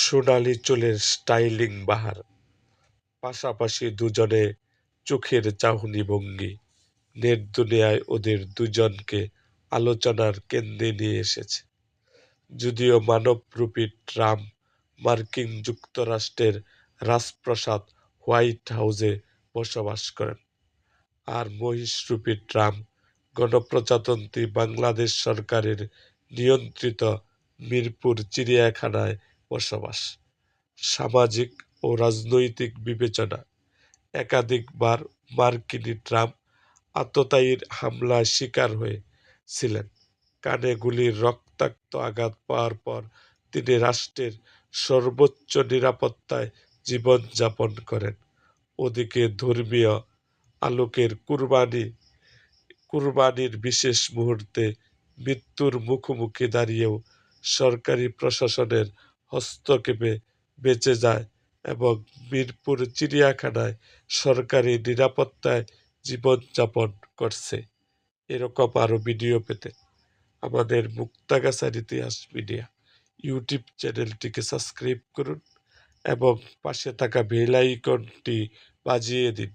সোনালি চুলের স্টাইলিং বাহার, পাশাপাশি দুজনে চোখের চাহনি ভঙ্গি নেট দুনিয়ায় ওদের দুজনকে আলোচনার কেন্দ্রে নিয়ে এসেছে। যদিও মানবরূপী ট্রাম্প মার্কিন যুক্তরাষ্ট্রের রাজপ্রাসাদ হোয়াইট হাউসে বসবাস করেন, আর মহিষরূপী ট্রাম্প গণপ্রজাতন্ত্রী বাংলাদেশ সরকারের নিয়ন্ত্রিত মিরপুর চিড়িয়াখানায় বসবাস। সামাজিক ও রাজনৈতিক বিবেচনা, একাধিকবার মার্কিনী ট্রাম্প আততায়ীর হামলায় শিকার হয়েছিলেন। কানে গুলির রক্তাক্ত আঘাত পাওয়ার পর তিনি রাষ্ট্রের সর্বোচ্চ নিরাপত্তায় জীবনযাপন করেন। ওদিকে ধর্মীয় আলোকের কুরবানির বিশেষ মুহূর্তে মৃত্যুর মুখোমুখি দাঁড়িয়েও সরকারি প্রশাসনের হস্তক্ষেপে বেঁচে যায় এবং মিরপুর চিড়িয়াখানায় সরকারি নিরাপত্তায় জীবনযাপন করছে। এরকম আরও ভিডিও পেতে আমাদের মুক্তাগাছার ইতিহাস মিডিয়া ইউটিউব চ্যানেলটিকে সাবস্ক্রাইব করুন এবং পাশে থাকা বেল আইকনটি বাজিয়ে দিন।